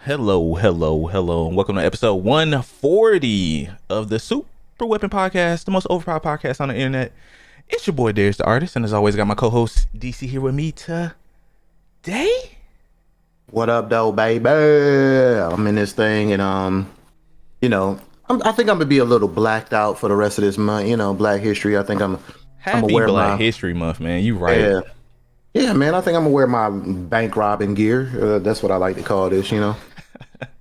Hello, and welcome to episode 140 of the SuperWeapon Podcast, the most overpowered podcast on the internet. It's your boy Darius the Artist, and as always, I got my co-host DC here with me today. What up, though, baby? I'm in this thing, and I think I'm gonna be a little blacked out for the rest of this month. Black History. I think I'm Happy gonna wear Black my History Month, man. You right. yeah, man. I think I'm gonna wear my bank robbing gear. That's what I like to call this.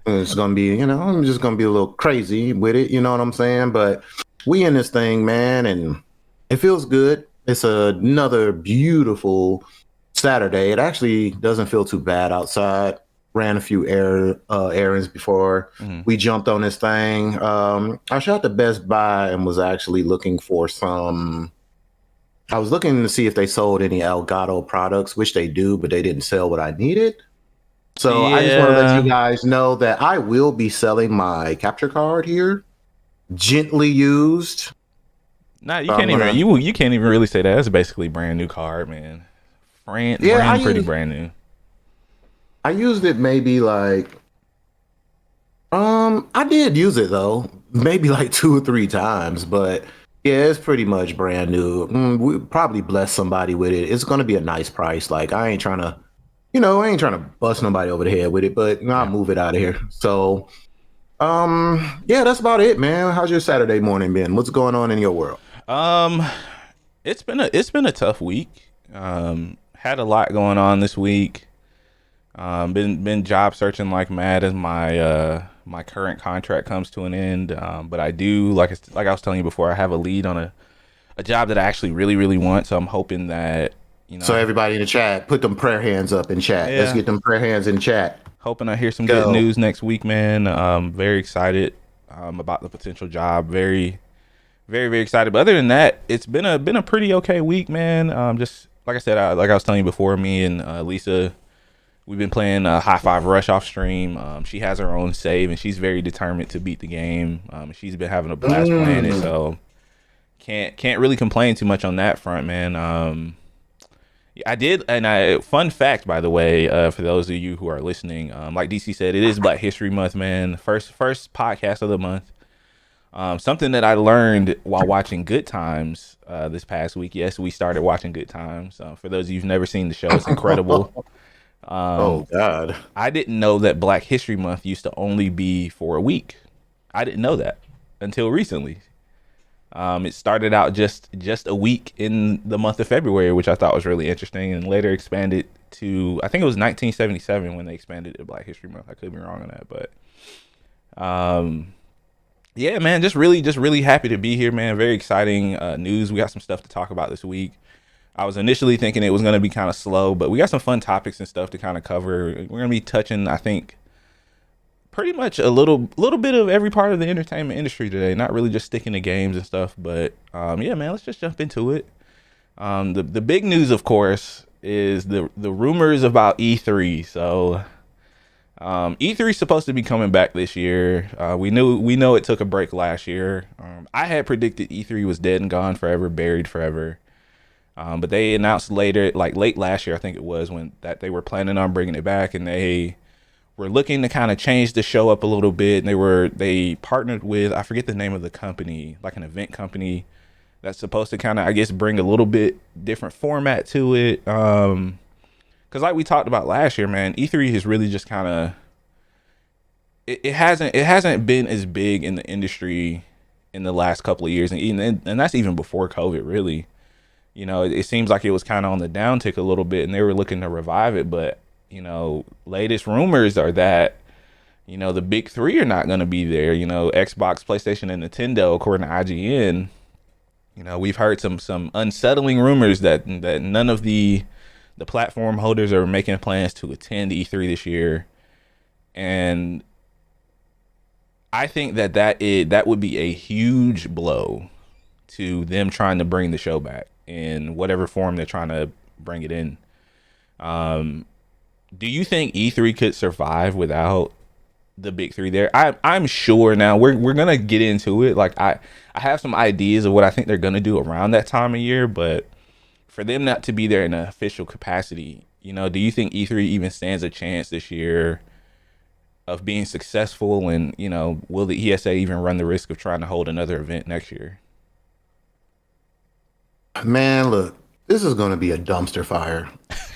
It's gonna be, I'm just gonna be a little crazy with it. You know what I'm saying? But we in this thing, man, and it feels good. It's another beautiful Saturday. It actually doesn't feel too bad outside. Ran a few errands before we jumped on this thing. I shot to Best Buy and was actually looking for some. I was looking to see if they sold any Elgato products, which they do, but they didn't sell what I needed. So I just want to let you guys know that I will be selling my capture card here, gently used. Nah, you can't even you can't even really say that. It's basically brand new card, man. Brand new. I used it maybe like I did use it though, maybe like 2 or 3 times, but yeah, it's pretty much brand new. We probably bless somebody with it. It's gonna be a nice price. Like I ain't trying to bust nobody over the head with it, but I'll move it out of here. So yeah, that's about it, man. How's your Saturday morning been? What's going on in your world? It's been a tough week. Had a lot going on this week. Been job searching like mad as my current contract comes to an end. But I do, like I was telling you before, I have a lead on a job that I actually really want. So I'm hoping that, So everybody in the chat, put them prayer hands up in chat. Yeah. Let's get them prayer hands in chat. Hoping I hear some good news next week, man. Very excited about the potential job. Very, very, very excited. But other than that, it's been a pretty okay week, man. Just like I said, like I was telling you before, me and Lisa, we've been playing High Five Rush off stream. She has her own save, and she's very determined to beat the game. She's been having a blast playing it, so can't really complain too much on that front, man. I did, and fun fact, by the way, for those of you who are listening, like DC said, it is Black History Month, man. First podcast of the month. Something that I learned while watching Good Times this past week. Yes, we started watching Good Times. For those of you who've never seen the show, it's incredible. Oh God! I didn't know that Black History Month used to only be for a week. I didn't know that until recently. It started out just a week in the month of February, which I thought was really interesting, and later expanded to, I think it was 1977 when they expanded it to Black History Month. I could be wrong on that, but yeah, man, just really happy to be here, man. Very exciting news. We got some stuff to talk about this week. I was initially thinking it was going to be kind of slow, but we got some fun topics and stuff to kind of cover. We're going to be touching, I think, pretty much a little bit of every part of the entertainment industry today. Not really just sticking to games and stuff, but yeah, man, let's just jump into it. The big news, of course, is the rumors about E3. So E3 is supposed to be coming back this year. We know it took a break last year. I had predicted E3 was dead and gone forever, buried forever. But they announced later, like late last year, I think it was, that they were planning on bringing it back, and they were looking to kind of change the show up a little bit. And they partnered with, I forget the name of the company, like an event company that's supposed to kind of, I guess, bring a little bit different format to it. Because like we talked about last year, man, E3 is really just kind of, it hasn't been as big in the industry in the last couple of years, and that's even before COVID, really. It seems like it was kind of on the downtick a little bit, and they were looking to revive it, but latest rumors are that, the big three are not going to be there. Xbox, PlayStation, and Nintendo, according to IGN. We've heard some unsettling rumors that none of the platform holders are making plans to attend E3 this year. And I think that would be a huge blow to them trying to bring the show back in whatever form they're trying to bring it in. Do you think E3 could survive without the big three there? I'm sure now we're gonna get into it. Like I have some ideas of what I think they're gonna do around that time of year, but for them not to be there in an official capacity, do you think E3 even stands a chance this year? of being successful, and will the ESA even run the risk of trying to hold another event next year? Man, look, this is going to be a dumpster fire.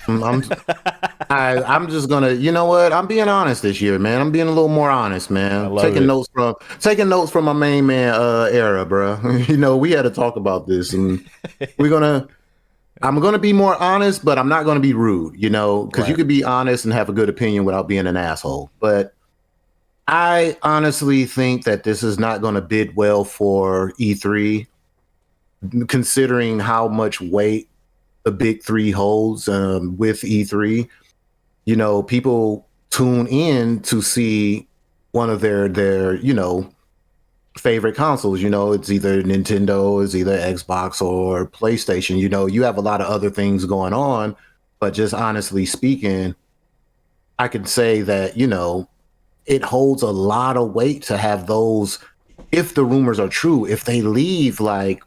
I'm I'm just gonna, you know what? I'm being honest this year, man. I'm being a little more honest, I man. love it. Taking notes from my main man era, bro. We had to talk about this, and we're gonna. I'm gonna be more honest, but I'm not gonna be rude, because you Right. could be honest and have a good opinion without being an asshole. But I honestly think that this is not going to bid well for E3, considering how much weight the big three holds with E3. People tune in to see one of their favorite consoles. It's either Nintendo, it's either Xbox or PlayStation. You have a lot of other things going on, but just honestly speaking, I could say that it holds a lot of weight to have those. If the rumors are true, if they leave, like,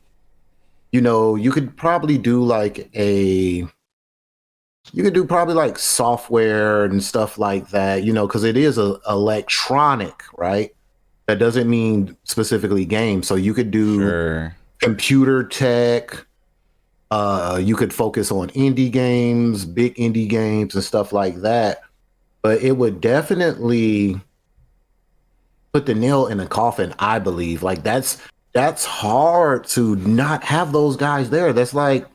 you could probably do like software and stuff like that, because it is a electronic, right? That doesn't mean specifically games. So you could do Sure. computer tech. You could focus on indie games, big indie games, and stuff like that. But it would definitely put the nail in the coffin, I believe. Like that's hard to not have those guys there. That's like,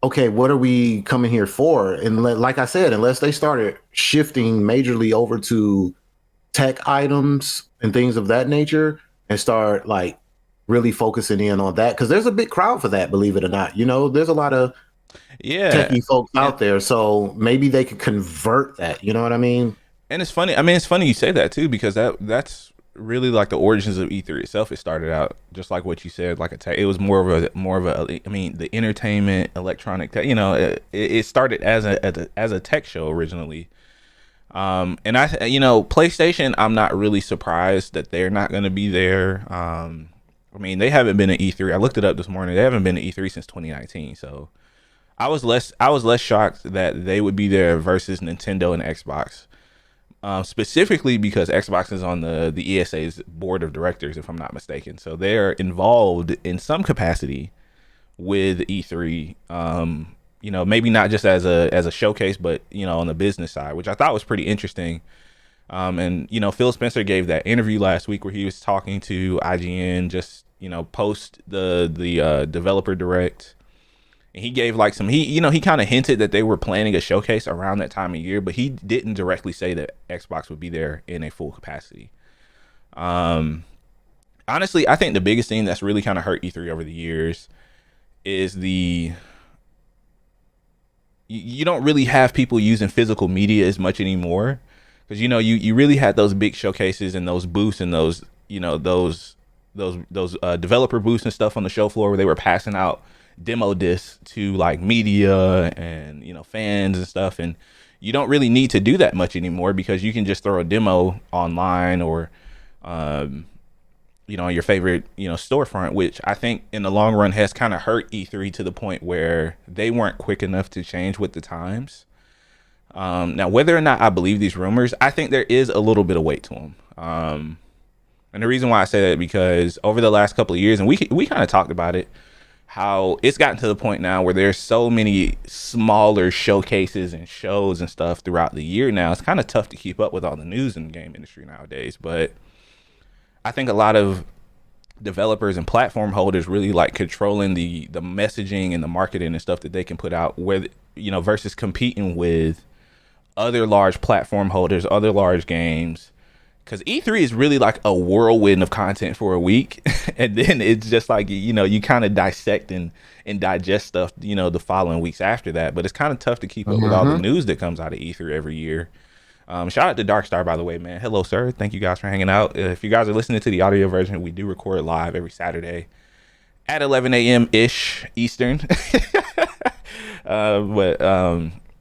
okay, what are we coming here for? And like I said, unless they started shifting majorly over to tech items and things of that nature and start like really focusing in on that, because there's a big crowd for that, believe it or not. There's a lot of Yeah. techie folks And out there, so maybe they could convert that. You know what I mean? it's funny. I mean, it's funny you say that too, because that's really like the origins of E3 itself. It started out just like what you said, like a tech. It was more of a. I mean, the entertainment, electronic tech. It started as a tech show originally. And PlayStation, I'm not really surprised that they're not going to be there. I mean, they haven't been at E3. I looked it up this morning. They haven't been at E3 since 2019. So I was less shocked that they would be there versus Nintendo and Xbox. Specifically because Xbox is on the ESA's board of directors, if I'm not mistaken. So they're involved in some capacity with E3. Maybe not just as a showcase, but on the business side, which I thought was pretty interesting. And Phil Spencer gave that interview last week where he was talking to IGN, just post the developer direct. And he gave like he kind of hinted that they were planning a showcase around that time of year, but he didn't directly say that Xbox would be there in a full capacity. Um, Honestly, I think the biggest thing that's really kind of hurt E3 over the years is you don't really have people using physical media as much anymore, because you really had those big showcases and those booths and those developer booths and stuff on the show floor where they were passing out demo discs to like media and fans and stuff, and you don't really need to do that much anymore because you can just throw a demo online or um on your favorite storefront, which I think in the long run has kind of hurt E3 to the point where they weren't quick enough to change with the times. Now, whether or not I believe these rumors, I think there is a little bit of weight to them. And the reason why I say that, because over the last couple of years, and we kind of talked about it, how it's gotten to the point now where there's so many smaller showcases and shows and stuff throughout the year now. It's kind of tough to keep up with all the news in the game industry nowadays. But I think a lot of developers and platform holders really like controlling the messaging and the marketing and stuff that they can put out, where versus competing with other large platform holders, other large games. Because E3 is really like a whirlwind of content for a week, and then it's just like you kind of dissect and digest stuff the following weeks after that. But it's kind of tough to keep up with all the Mm-hmm. news that comes out of E3 every year. Shout out to Darkstar, by the way, man. Hello, sir. Thank you guys for hanging out. If you guys are listening to the audio version, we do record live every Saturday at 11 a.m. ish Eastern. But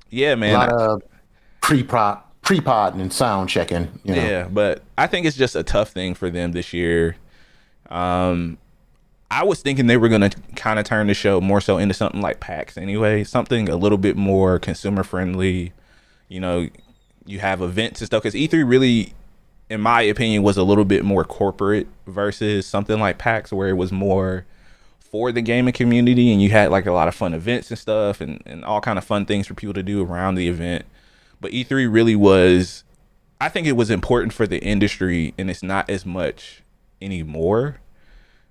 yeah, A man. lot of pre-pod and sound checking. Yeah, but I think it's just a tough thing for them this year. Um, I was thinking they were gonna kind of turn the show more so into something like PAX anyway, something a little bit more consumer friendly. You know, You have events and stuff because E3 really, in my opinion, was a little bit more corporate versus something like PAX where it was more for the gaming community and you had like a lot of fun events and stuff and all kind of fun things for people to do around the event. But E3 really was, I think it was important for the industry and it's not as much anymore.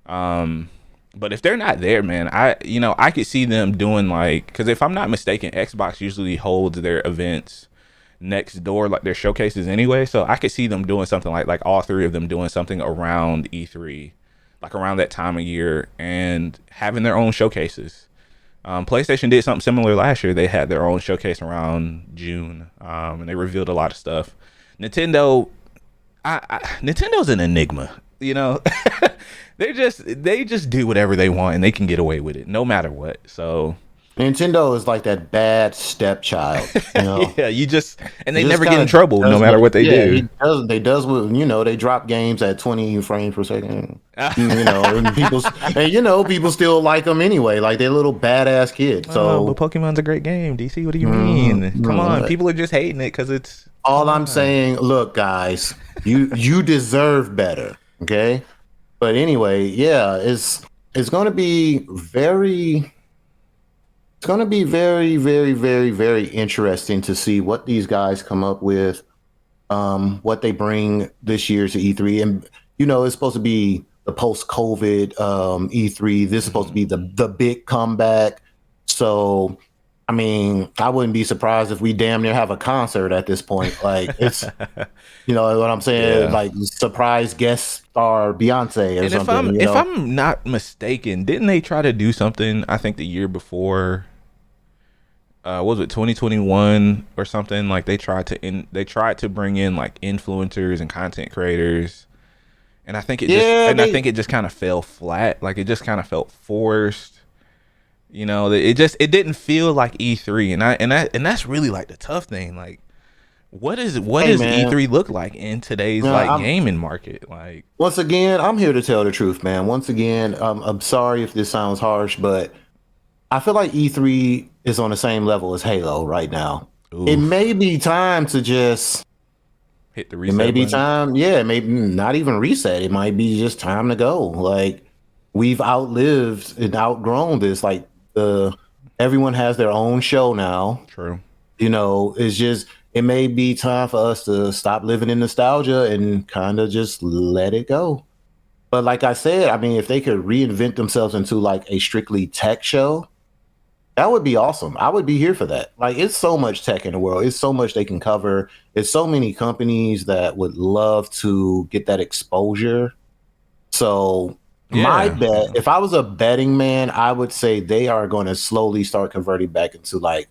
But if they're not there, man, I could see them doing like, because if I'm not mistaken, Xbox usually holds their events next door, like their showcases anyway. So I could see them doing something like all three of them doing something around E3, like around that time of year, and having their own showcases. PlayStation did something similar last year. They had their own showcase around June, and they revealed a lot of stuff. Nintendo, Nintendo's an enigma. You know, they just do whatever they want and they can get away with it no matter what. So Nintendo is like that bad stepchild, you know. yeah, and they Just never get kinda in trouble no matter what they do. They does what, you know, they drop games at 20 frames per second. You know, people still like them anyway, like they're little badass kids. So but Pokemon's a great game. DC, what do you mean? Come on, people are just hating it because it's all I'm saying. Look, guys, you deserve better, okay? But anyway, yeah, it's going to be very. It's going to be very, very, very, very interesting to see what these guys come up with, what they bring this year to E3. And, you know, it's supposed to be the post-COVID E3. This is supposed to be the big comeback. So, I mean, I wouldn't be surprised if we damn near have a concert at this point. Like, it's, you know what I'm saying? Yeah. Like, surprise guest star Beyonce or and something. If I'm not mistaken, didn't they try to do something? I think the year before. What was it 2021 or something? Like they tried to bring in like influencers and content creators, and I think I think it just kind of fell flat. Like it just kind of felt forced. You know, it didn't feel like E3, and that's really like the tough thing. Like, what does E3 look like in today's gaming market? Like, once again, I'm here to tell the truth, man. Once again, I'm sorry if this sounds harsh, but I feel like E3 is on the same level as Halo right now. Oof. It may be time to just hit the reset. It may be time, maybe not even reset. It might be just time to go. Like we've outlived and outgrown this. Like everyone has their own show now. True. You know, it may be time for us to stop living in nostalgia and kind of just let it go. But like I said, I mean, if they could reinvent themselves into like a strictly tech show, that would be awesome. I would be here for that. Like, it's so much tech in the world. It's so much they can cover. It's so many companies that would love to get that exposure. So my bet, if I was a betting man, I would say they are going to slowly start converting back into like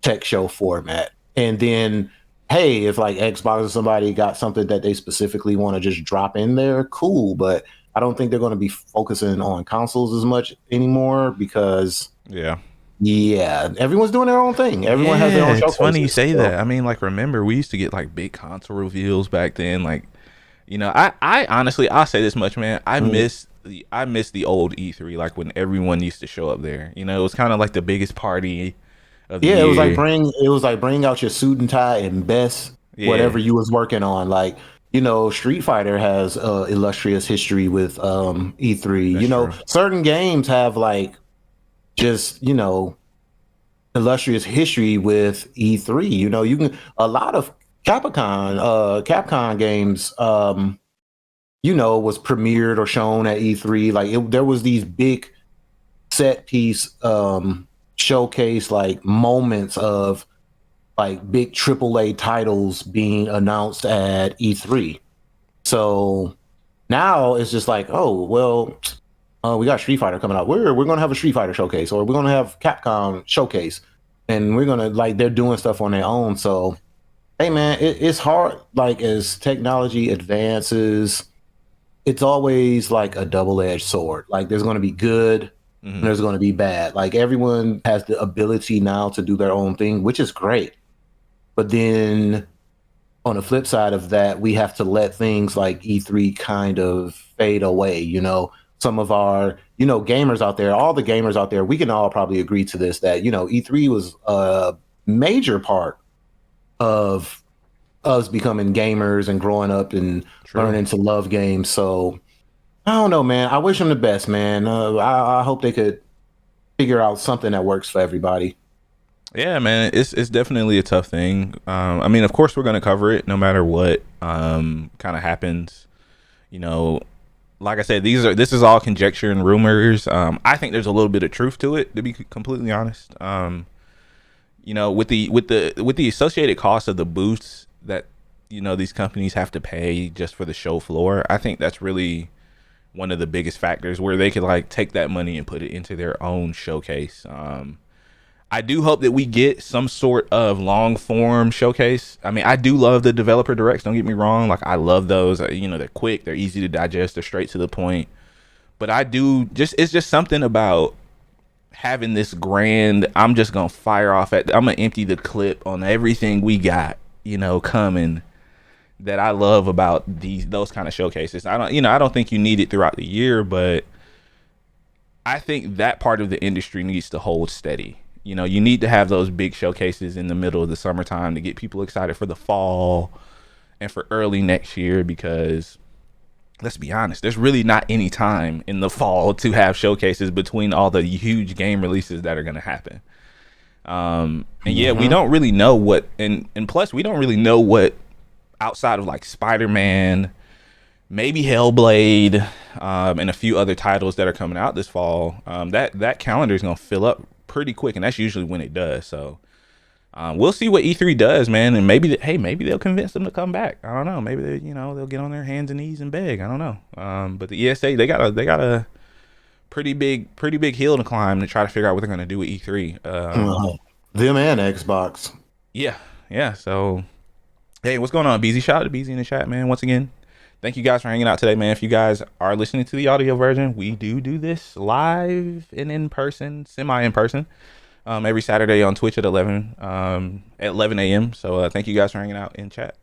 tech show format. And then, hey, if like Xbox or somebody got something that they specifically want to just drop in there, cool. But I don't think they're going to be focusing on consoles as much anymore because everyone's doing their own thing. Everyone has their own show. It's funny you say that. I mean, like, remember we used to get like big console reveals back then. Like, you know, I honestly, I'll say this much, man. I miss the old E3, like when everyone used to show up there. You know, it was kind of like the biggest party of the year. It was like bring out your suit and tie and best whatever you was working on. Like, you know, Street Fighter has illustrious history with E3. That's true. Certain games have like just, you know, illustrious history with E3. You know, a lot of Capcom games, you know, was premiered or shown at E3. Like there was these big set piece showcase like moments of like big AAA titles being announced at E3. So now it's just like, oh well, we got Street Fighter coming out. We're gonna have a Street Fighter showcase, or we're gonna have Capcom showcase, and we're gonna like they're doing stuff on their own. So, hey man, it's hard. Like as technology advances, it's always like a double-edged sword. Like there's gonna be good, and there's gonna be bad. Like everyone has the ability now to do their own thing, which is great. But then on the flip side of that, we have to let things like E3 kind of fade away. You know, some of our, you know, gamers out there, all the gamers out there, we can all probably agree to this, that, you know, E3 was a major part of us becoming gamers and growing up and True. learning to love games. So I don't know, man. I wish them the best, man. I hope they could figure out something that works for everybody. Yeah, man, it's definitely a tough thing. I mean, of course, we're gonna cover it no matter what kind of happens. You know, like I said, this is all conjecture and rumors. I think there's a little bit of truth to it, to be completely honest. You know, with the associated cost of the booths that these companies have to pay just for the show floor, I think that's really one of the biggest factors where they could like take that money and put it into their own showcase. I do hope that we get some sort of long form showcase. I mean, I do love the developer directs. Don't get me wrong. Like, I love those. They're quick. They're easy to digest. They're straight to the point. But it's just something about having this grand, I'm just going to fire off I'm going to empty the clip on everything we got, coming, that I love about those kind of showcases. I don't think you need it throughout the year, but I think that part of the industry needs to hold steady. You need to have those big showcases in the middle of the summertime to get people excited for the fall and for early next year, because let's be honest, there's really not any time in the fall to have showcases between all the huge game releases that are going to happen. And yeah, we don't really know what, and plus we don't really know what outside of like Spider-Man, maybe Hellblade, and a few other titles that are coming out this fall. That calendar is going to fill up pretty quick, and that's usually when it does. So we'll see what E3 does, man, and maybe they'll convince them to come back. I don't know. Maybe they'll get on their hands and knees and beg. I don't know. But the ESA, they got a pretty big hill to climb to try to figure out what they're going to do with E3. Them and Xbox. Yeah. So hey, what's going on, BZ? Shout out to BZ in the chat, man. Once again, thank you guys for hanging out today, man. If you guys are listening to the audio version, we do this live and in person, semi in person, every Saturday on Twitch at 11 a.m. So thank you guys for hanging out in chat.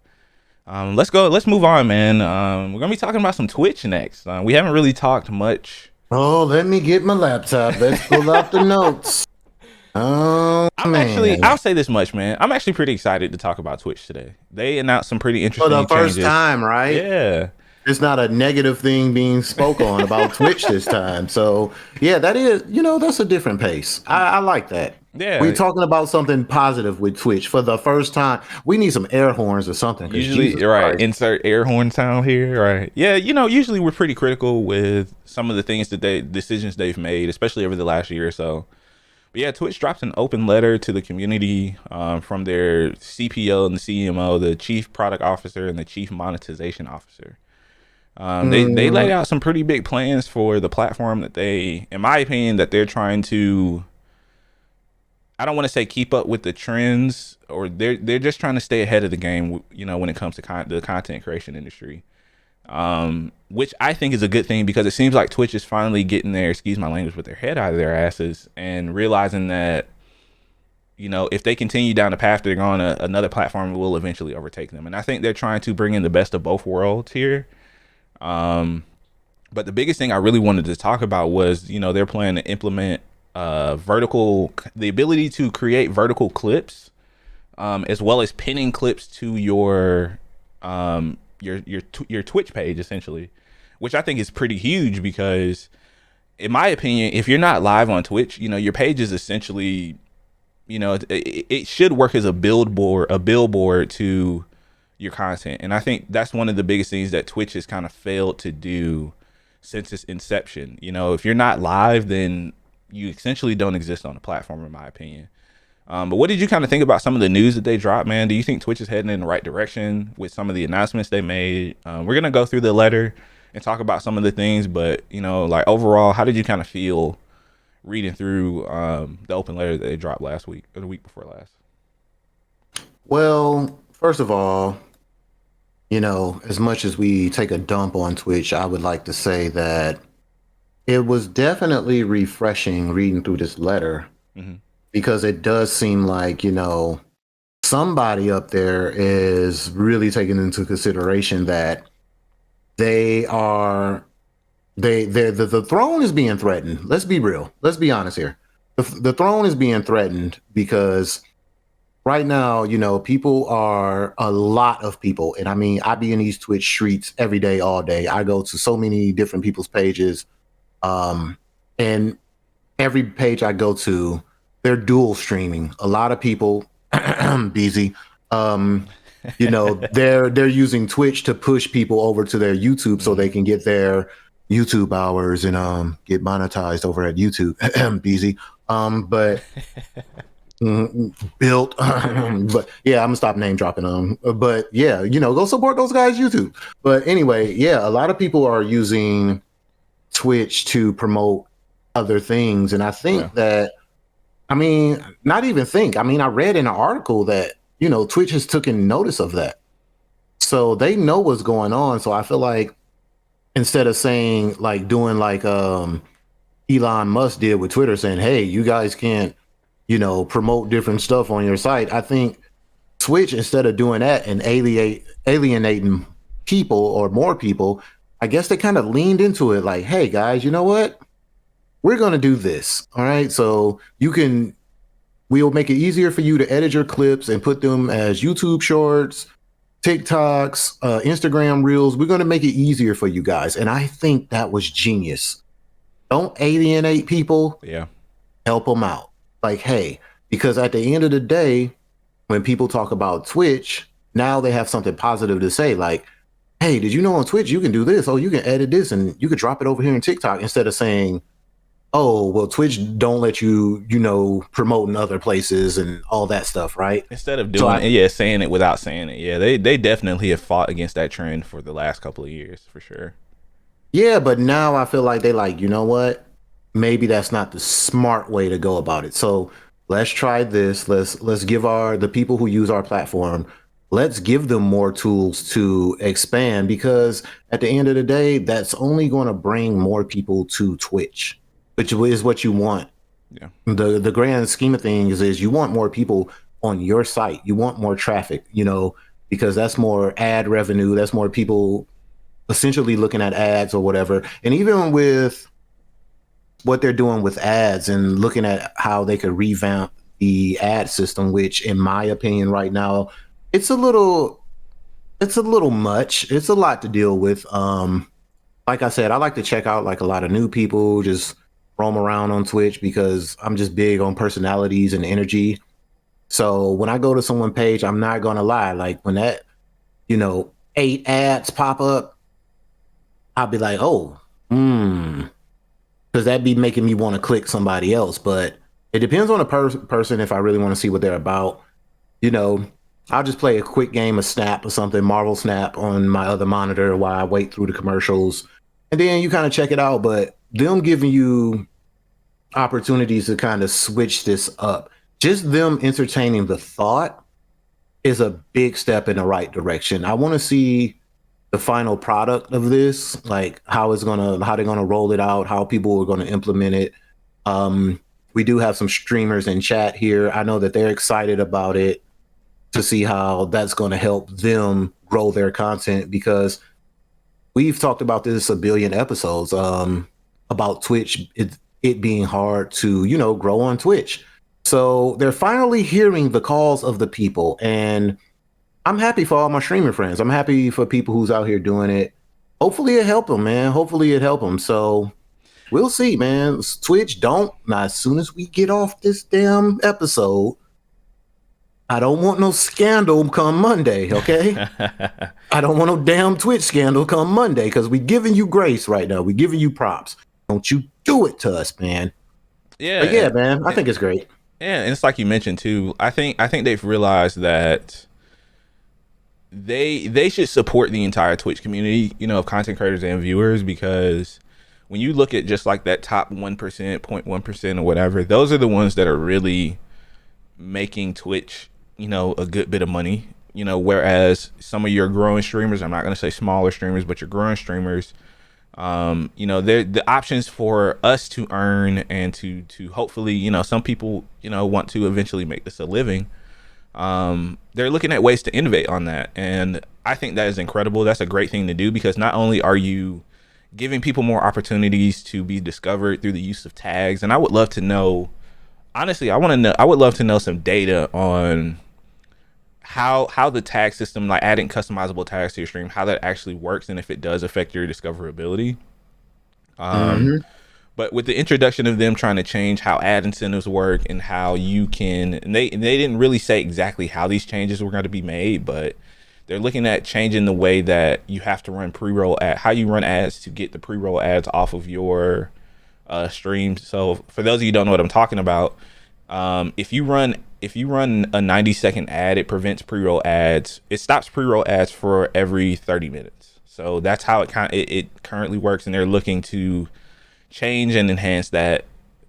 Let's move on, man. We're gonna be talking about some Twitch next. We haven't really talked much. Oh, let me get my laptop. Let's pull out the notes. Oh, I'll say this much, man. I'm actually pretty excited to talk about Twitch today. They announced some pretty interesting for the first changes. time, right? Yeah. It's not a negative thing being spoke on about Twitch this time. So yeah, that is, that's a different pace. I like that. Yeah. We're talking about something positive with Twitch for the first time. We need some air horns or something. Usually, right. Insert air horn sound here. Right. Yeah. Usually we're pretty critical with some of the things decisions they've made, especially over the last year or so. But yeah, Twitch dropped an open letter to the community from their CPO and the CMO, the Chief Product Officer and the Chief Monetization Officer. They laid out some pretty big plans for the platform that in my opinion, that they're trying to, I don't want to say keep up with the trends, or they're just trying to stay ahead of the game, when it comes to the content creation industry. Which I think is a good thing, because it seems like Twitch is finally getting their, excuse my language, with their head out of their asses and realizing that, if they continue down the path they're on, another platform will eventually overtake them. And I think they're trying to bring in the best of both worlds here. But the biggest thing I really wanted to talk about was, they're planning to implement the ability to create vertical clips, as well as pinning clips to your Twitch page, essentially, which I think is pretty huge, because in my opinion, if you're not live on Twitch, your page is essentially, it should work as a billboard to your content. And I think that's one of the biggest things that Twitch has kind of failed to do since its inception. If you're not live, then you essentially don't exist on the platform, in my opinion. But what did you kind of think about some of the news that they dropped, man? Do you think Twitch is heading in the right direction with some of the announcements they made? We're going to go through the letter and talk about some of the things, but, like overall, how did you kind of feel reading through the open letter that they dropped last week, or the week before last? Well, first of all, as much as we take a dump on Twitch, I would like to say that it was definitely refreshing reading through this letter. Mm-hmm. Because it does seem like, somebody up there is really taking into consideration that the throne is being threatened. Let's be real. Let's be honest here. The throne is being threatened because right now, people are a lot of people. And I mean, I be in these Twitch streets every day, all day. I go to so many different people's pages. Um, and every page I go to, they're dual streaming. A lot of people, busy. Um, they're using Twitch to push people over to their YouTube so they can get their YouTube hours and get monetized over at YouTube. Busy. But built. But yeah, I'm gonna stop name dropping them. But yeah, go support those guys YouTube. But anyway, yeah, a lot of people are using Twitch to promote other things, and I Yeah. think that, I mean, not even think. I mean, I read in an article that Twitch has taken notice of that, so they know what's going on. So I feel like instead of saying like doing like Elon Musk did with Twitter, saying, "Hey, you guys can't promote different stuff on your site," I think Twitch, instead of doing that and alienating people or more people, I guess they kind of leaned into it like, "Hey guys, you know what? We're going to do this. All right. So we'll make it easier for you to edit your clips and put them as YouTube shorts, TikToks, Instagram reels. We're going to make it easier for you guys." And I think that was genius. Don't alienate people, Yeah. help them out. Like, hey, because at the end of the day, when people talk about Twitch, now they have something positive to say. Like, hey, did you know on Twitch you can do this? Oh, you can edit this and you can drop it over here in TikTok, instead of saying, oh, well, Twitch don't let you, promote in other places and all that stuff, right? Instead of So doing it, yeah, saying it without saying it. Yeah, they definitely have fought against that trend for the last couple of years, for sure. yeah, but now I feel like they like, you know what? Maybe that's not the smart way to go about it. So let's try this. Let's give the people who use our platform, let's give them more tools to expand, because at the end of the day, that's only going to bring more people to Twitch, which is what you want. Yeah. The grand scheme of things is you want more people on your site. You want more traffic, because that's more ad revenue. That's more people essentially looking at ads or whatever. And even with what they're doing with ads and looking at how they could revamp the ad system, which in my opinion right now, it's a little much. It's a lot to deal with. Like I said, I like to check out like a lot of new people, just roam around on Twitch, because I'm just big on personalities and energy. So when I go to someone's page, I'm not gonna lie, like when that, 8 ads pop up, I'll be like, oh, because that'd be making me want to click somebody else. But it depends on the person if I really want to see what they're about. You know, I'll just play a quick game of Snap or something, Marvel Snap, on my other monitor while I wait through the commercials. And then you kind of check it out. But them giving you opportunities to kind of switch this up, just them entertaining the thought, is a big step in the right direction. I want to see the final product of this, like how they're gonna roll it out, how people are gonna implement it. We do have some streamers in chat here. I know that they're excited about it, to see how that's going to help them grow their content, because we've talked about this a billion episodes, about Twitch, it being hard to grow on Twitch. So they're finally hearing the calls of the people, and I'm happy for all my streamer friends. I'm happy for people who's out here doing it. Hopefully it helped them, man. Hopefully it helped them. So we'll see, man. Twitch, don't. Now, as soon as we get off this damn episode, I don't want no scandal come Monday, okay? I don't want no damn Twitch scandal come Monday, because we giving you grace right now. We giving you props. Don't you do it to us, man. Yeah. But yeah, man, I think it's great. Yeah, and it's like you mentioned too. I think they've realized that they should support the entire Twitch community, of content creators and viewers, because when you look at just like that top 1%, 0.1% or whatever, those are the ones that are really making Twitch, a good bit of money. Whereas some of your growing streamers, I'm not going to say smaller streamers, but your growing streamers, they're the options for us to earn and to hopefully, some people, want to eventually make this a living. They're looking at ways to innovate on that. And I think that is incredible. That's a great thing to do, because not only are you giving people more opportunities to be discovered through the use of tags, and I would love to know, honestly, I would love to know some data on how the tag system, like adding customizable tags to your stream, how that actually works, and if it does affect your discoverability. Mm-hmm. But with the introduction of them trying to change how ad incentives work and how you can, and they didn't really say exactly how these changes were going to be made, but they're looking at changing the way that you have to run pre-roll ad, how you run ads to get the pre-roll ads off of your streams. So for those of you who don't know what I'm talking about, if you run a 90-second ad, it prevents pre-roll ads. It stops pre-roll ads for every 30 minutes. So that's how it currently works, and they're looking to change and enhance that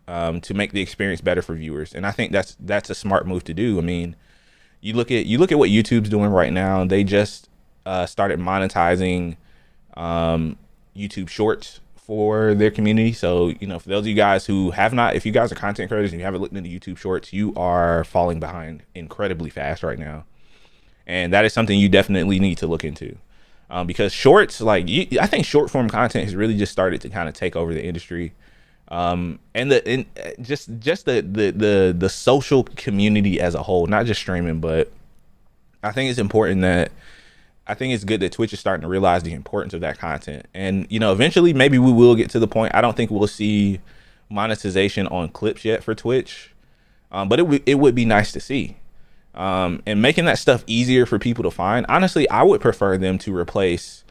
to make the experience better for viewers. And I think that's a smart move to do. I mean, you look at what YouTube's doing right now. They just started monetizing YouTube Shorts for their community. So, for those of you guys who have not, if you guys are content creators and you haven't looked into YouTube Shorts, you are falling behind incredibly fast right now. And that is something you definitely need to look into. Because shorts, I think short form content has really just started to kind of take over the industry, and just the social community as a whole, not just streaming. But I think it's good that Twitch is starting to realize the importance of that content, and eventually maybe we will get to the point. I don't think we'll see monetization on clips yet for Twitch, but it would be nice to see. And making that stuff easier for people to find. Honestly, I would prefer them to replace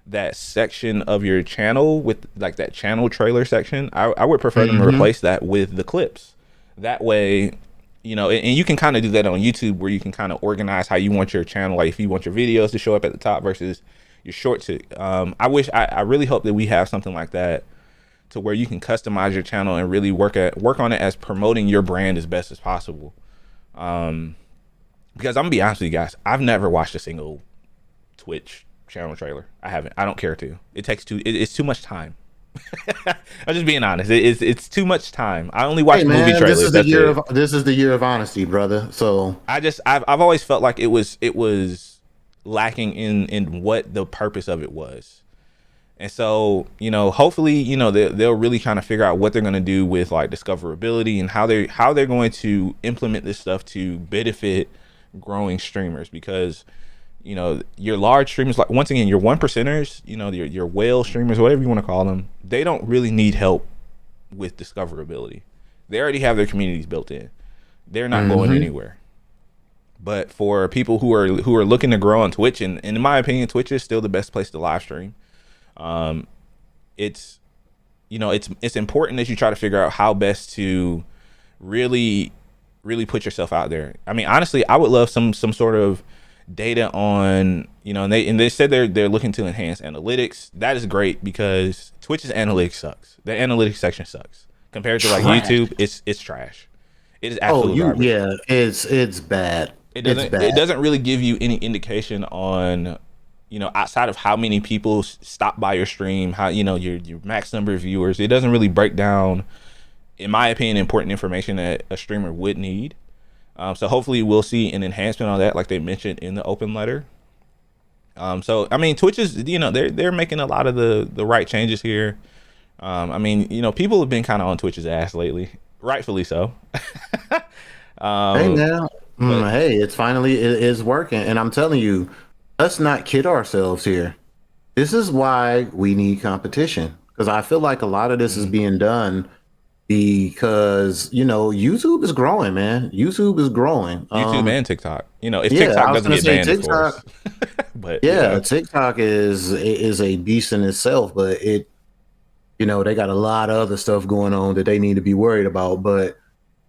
that section of your channel with like that channel trailer section. I would prefer them to replace that with the clips. That way, and you can kind of do that on YouTube, where you can kind of organize how you want your channel. Like if you want your videos to show up at the top versus your shorts. I really hope that we have something like that, to where you can customize your channel and really work on it as promoting your brand as best as possible. Because I'm gonna be honest with you guys, I've never watched a single Twitch channel trailer. I haven't. I don't care to. It's too much time. I'm just being honest. It's too much time. I only watch movie trailers. This is the year of honesty, brother. So I've always felt like it was lacking in what the purpose of it was. And so, hopefully, they'll really kind of figure out what they're going to do with like discoverability and how they're going to implement this stuff to benefit growing streamers. Because your large streamers, like once again, your 1%ers, your whale streamers, whatever you want to call them, they don't really need help with discoverability. They already have their communities built in. They're not going anywhere. But for people who are looking to grow on Twitch, and in my opinion, Twitch is still the best place to live stream. It's important that you try to figure out how best to really put yourself out there. I mean, honestly, I would love some sort of data on, and they said they're looking to enhance analytics. That is great, because Twitch's analytics sucks. The analytics section sucks compared to like YouTube. It's trash. It is absolutely garbage. Yeah, it's bad. It doesn't really give you any indication on, outside of how many people stop by your stream, how your max number of viewers. It doesn't really break down, in my opinion, important information that a streamer would need. So hopefully we'll see an enhancement on that, like they mentioned in the open letter. So I mean, Twitch is, they're making a lot of the right changes here. I mean, people have been kind of on Twitch's ass lately, rightfully so. Hey now, hey, it's working, and I'm telling you, let's not kid ourselves here. This is why we need competition, because I feel like a lot of this is being done because YouTube is growing, man. YouTube is growing. YouTube and TikTok. If TikTok doesn't get banned, TikTok, of course. But TikTok is a beast in itself, but they got a lot of other stuff going on that they need to be worried about. But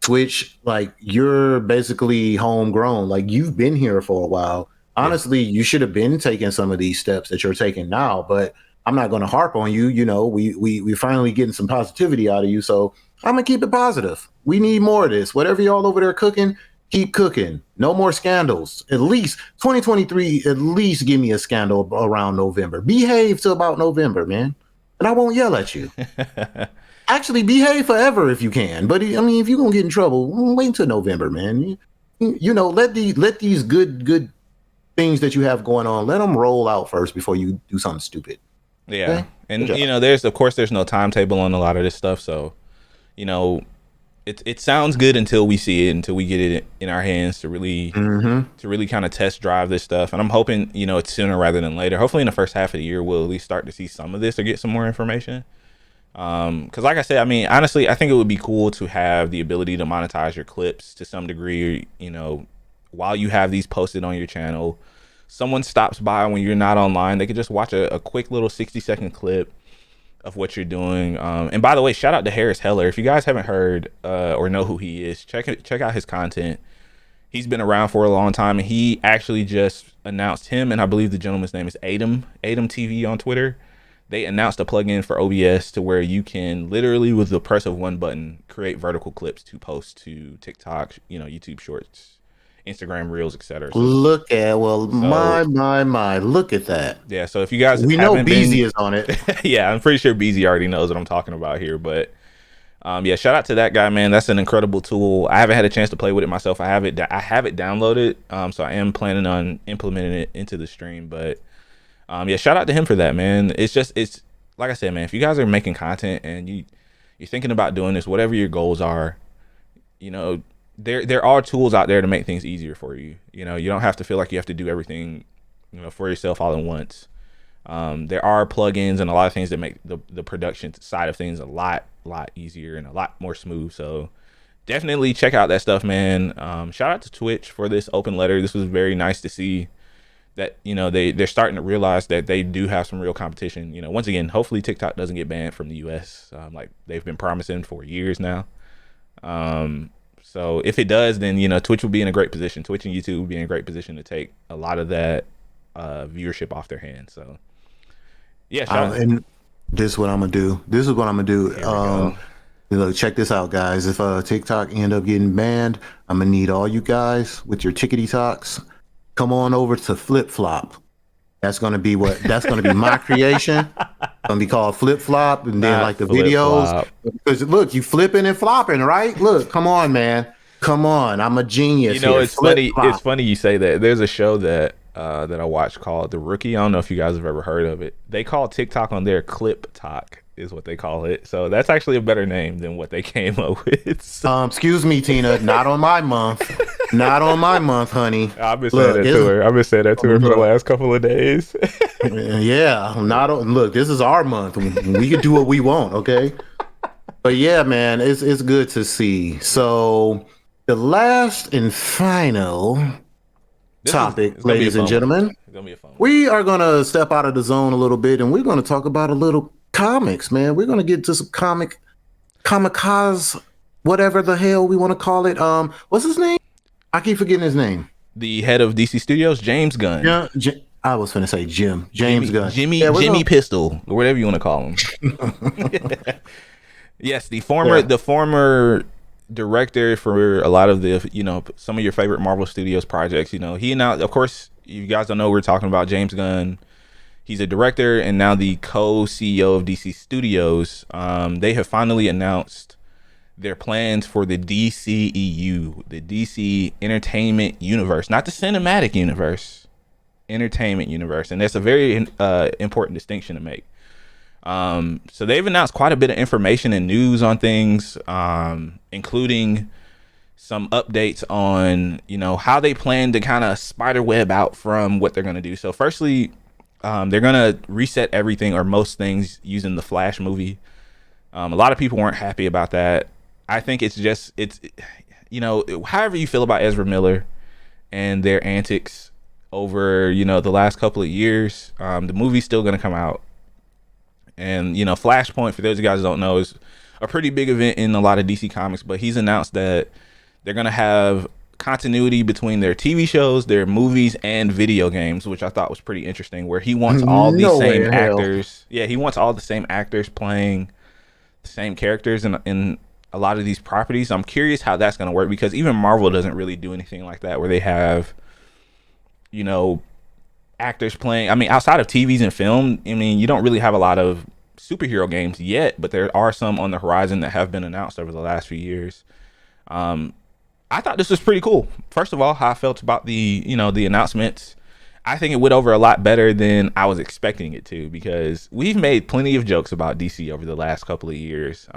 Twitch, like, you're basically homegrown. Like, you've been here for a while. Honestly, you should have been taking some of these steps that you're taking now, but I'm not going to harp on you. We're finally getting some positivity out of you, so I'm going to keep it positive. We need more of this. Whatever y'all over there cooking, keep cooking. No more scandals. At least 2023, at least give me a scandal around November. Behave till about November, man, and I won't yell at you. Actually, behave forever if you can. But I mean, if you're going to get in trouble, wait until November, man. Let these good things that you have going on, let them roll out first before you do something stupid. Yeah. Okay? And there's no timetable on a lot of this stuff, so it sounds good until we see it, until we get it in our hands to really kind of test drive this stuff. And I'm hoping, it's sooner rather than later. Hopefully in the first half of the year we'll at least start to see some of this or get some more information. Because like I said, I mean, honestly, I think it would be cool to have the ability to monetize your clips to some degree, while you have these posted on your channel. Someone stops by when you're not online, they could just watch a quick little 60-second clip of what you're doing. And by the way, shout out to Harris Heller. If you guys haven't heard or know who he is, check out his content. He's been around for a long time, and he actually just announced, him and I believe the gentleman's name is Adam TV on Twitter. They announced a plugin for OBS to where you can literally, with the press of one button, create vertical clips to post to TikTok, YouTube Shorts, Instagram Reels, etc. So, look at my, look at that. Yeah, so if you guys we know Beezy is on it. Yeah, I'm pretty sure Beezy already knows what I'm talking about here, but yeah, shout out to that guy, man. That's an incredible tool. I haven't had a chance to play with it myself. I have it downloaded, so I am planning on implementing it into the stream, but yeah, shout out to him for that, man. It's like I said, man, if you guys are making content and you're thinking about doing this, whatever your goals are, there are tools out there to make things easier for you. You don't have to feel like you have to do everything, for yourself all at once. There are plugins and a lot of things that make the production side of things a lot easier and a lot more smooth. So definitely check out that stuff, man. Shout out to Twitch for this open letter. This was very nice to see that, they're starting to realize that they do have some real competition. Once again, hopefully TikTok doesn't get banned from the US, like they've been promising for years now. So if it does, then Twitch will be in a great position. Twitch and YouTube will be in a great position to take a lot of that viewership off their hands. So yeah, and this is what I'm gonna do. Look, check this out, guys. If TikTok end up getting banned, I'm gonna need all you guys with your tickety talks. Come on over to Flip Flop. That's gonna be my creation. Gonna be called Flip Flop, and then like the videos. Because look, you flipping and flopping, right? Look, come on, man. Come on. I'm a genius. It's funny. It's funny you say that. There's a show that I watched called The Rookie. I don't know if you guys have ever heard of it. They call TikTok on their Clip Talk is what they call it. So that's actually a better name than what they came up with. So. Excuse me, Tina. Not on my month. Not on my month, honey. I've been saying that to her. I've been saying that to her for the last couple of days. Yeah, look, this is our month. We can do what we want, okay? But yeah, man, it's good to see. So the last and final topic, ladies and gentlemen, we are going to step out of the zone a little bit, and we're going to talk about a little comics, man. We're going to get to some comic-cause, whatever the hell we want to call it. What's his name? I keep forgetting his name. The head of DC Studios, James Gunn. Yeah, I was going to say James Gunn. Jimmy Pistol, or whatever you want to call him. Yes, the former director for a lot of the, some of your favorite Marvel Studios projects. He announced, of course, you guys don't know we're talking about James Gunn. He's a director and now the co-CEO of DC Studios. They have finally announced their plans for the DCEU, the DC Entertainment Universe, not the Cinematic Universe, Entertainment Universe. And that's a very important distinction to make. So they've announced quite a bit of information and news on things, including some updates on, how they plan to kind of spider web out from what they're going to do. So firstly, they're going to reset everything or most things using the Flash movie. A lot of people weren't happy about that. I think it's however you feel about Ezra Miller and their antics over, the last couple of years, the movie's still going to come out. And, Flashpoint, for those of you guys who don't know, is a pretty big event in a lot of DC Comics, but he's announced that they're going to have continuity between their TV shows, their movies, and video games, which I thought was pretty interesting, where he wants all the same actors. Yeah, he wants all the same actors playing the same characters in a lot of these properties. I'm curious how that's going to work, because even Marvel doesn't really do anything like that, where they have, actors playing. I mean, outside of TVs and film, you don't really have a lot of superhero games yet, but there are some on the horizon that have been announced over the last few years. I thought this was pretty cool. First of all, how I felt about the announcements. I think it went over a lot better than I was expecting it to, because we've made plenty of jokes about DC over the last couple of years.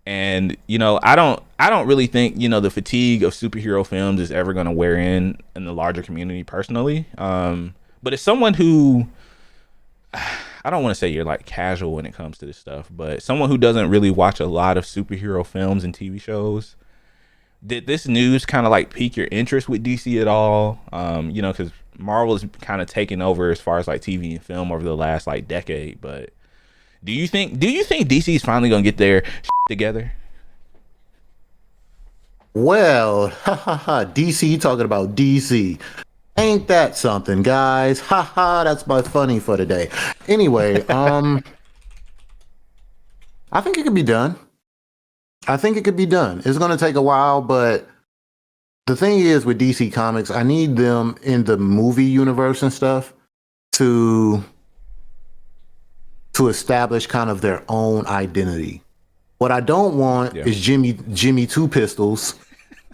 And I don't really think the fatigue of superhero films is ever going to wear in the larger community personally. But as someone who, I don't want to say you're like casual when it comes to this stuff, but someone who doesn't really watch a lot of superhero films and TV shows, did this news kind of like pique your interest with DC at all? Because Marvel is kind of taking over as far as like TV and film over the last like decade. But do you think DC is finally gonna get their together? Well, ha ha ha. DC talking about DC. Ain't that something, guys? Ha ha. That's my funny for today. Anyway, I think it could be done. I think it could be done. It's going to take a while, but the thing is with DC Comics, I need them in the movie universe and stuff to establish kind of their own identity. What I don't want is Jimmy Two Pistols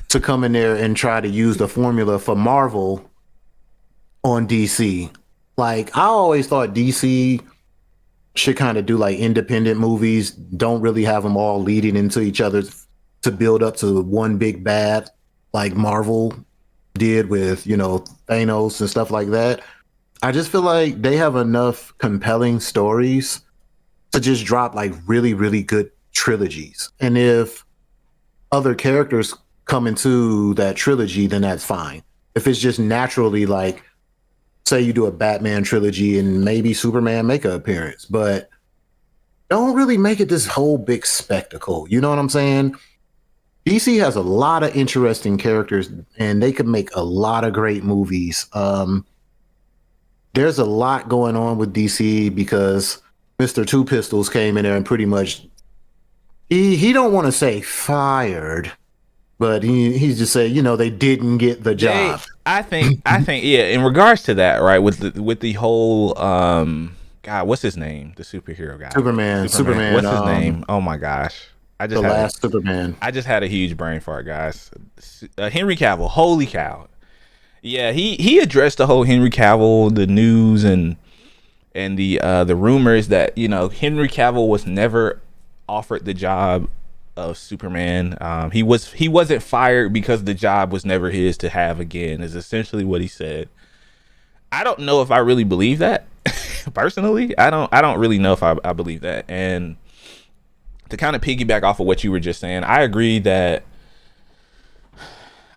to come in there and try to use the formula for Marvel on DC. Like, I always thought DC should kind of do like independent movies, don't really have them all leading into each other to build up to one big bad like Marvel did with, Thanos and stuff like that. I just feel like they have enough compelling stories to just drop like really, really good trilogies. And if other characters come into that trilogy, then that's fine. If it's just naturally like, say you do a Batman trilogy and maybe Superman make an appearance, but don't really make it this whole big spectacle. You know what I'm saying? DC has a lot of interesting characters and they could make a lot of great movies. There's a lot going on with DC because Mr. Two Pistols came in there and pretty much he don't want to say fired, but he's just saying, they didn't get the job. I think yeah, in regards to that, right, with the whole God, what's his name? The superhero guy. Superman. What's his name? Oh my gosh. Superman. I just had a huge brain fart, guys. Henry Cavill. Holy cow. Yeah, he addressed the whole Henry Cavill, the news and the rumors that, Henry Cavill was never offered the job of Superman. He wasn't fired because the job was never his to have again, is essentially what he said. I don't know if I really believe that. Personally, I don't really know if I believe that. And to kind of piggyback off of what you were just saying, I agree that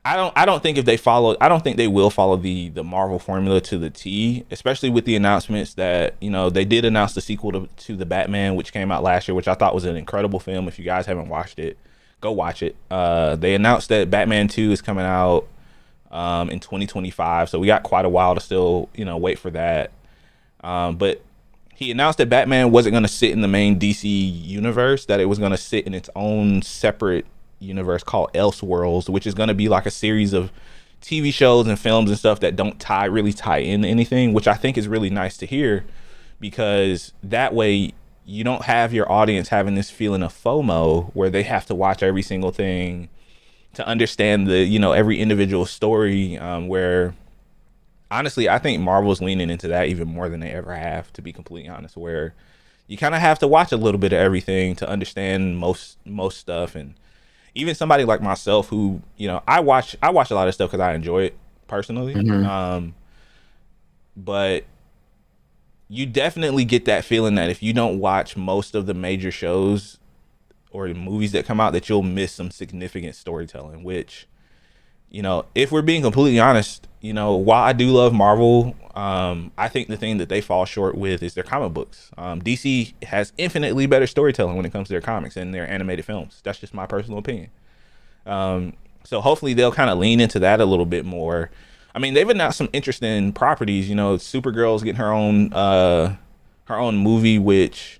I don't think they will follow the Marvel formula to the T, especially with the announcements that, they did announce the sequel to the Batman, which came out last year, which I thought was an incredible film. If you guys haven't watched it, go watch it. They announced that Batman 2 is coming out in 2025, so we got quite a while to still, wait for that. But he announced that Batman wasn't going to sit in the main DC universe, that it was going to sit in its own separate universe called Elseworlds, which is going to be like a series of TV shows and films and stuff that don't really tie into anything, which I think is really nice to hear, because that way you don't have your audience having this feeling of FOMO where they have to watch every single thing to understand the, every individual story, where honestly, I think Marvel's leaning into that even more than they ever have, to be completely honest, where you kind of have to watch a little bit of everything to understand most stuff. And even somebody like myself who, I watch a lot of stuff because I enjoy it personally. Mm-hmm. But you definitely get that feeling that if you don't watch most of the major shows or movies that come out, that you'll miss some significant storytelling, which, if we're being completely honest, while I do love Marvel, I think the thing that they fall short with is their comic books. DC has infinitely better storytelling when it comes to their comics and their animated films. That's just my personal opinion. So hopefully they'll kind of lean into that a little bit more. I mean, they've announced some interesting properties. Supergirl's getting her own movie, which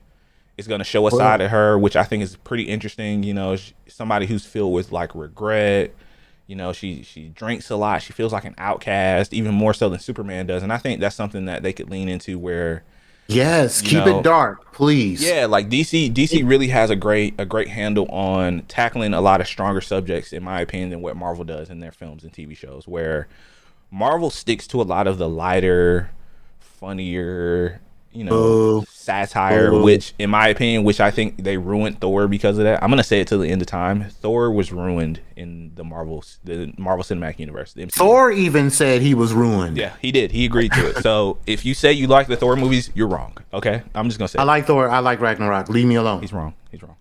is going to show a side of her, which I think is pretty interesting. Somebody who's filled with like regret. She drinks a lot. She feels like an outcast, even more so than Superman does. And I think that's something that they could lean into where, yes, keep it dark, please. Yeah, like DC really has a great handle on tackling a lot of stronger subjects, in my opinion, than what Marvel does in their films and TV shows, where Marvel sticks to a lot of the lighter, funnier, Oh, satire, oh. which in my opinion, which I think they ruined Thor because of that. I'm gonna say it till the end of time. Thor was ruined in the Marvel Cinematic Universe, the MCU. Thor even said he was ruined. Yeah, he did. He agreed to it. So if you say you like the Thor movies, you're wrong. Okay, I'm just gonna say I like Thor. I like Ragnarok. Leave me alone. he's wrong. He's wrong.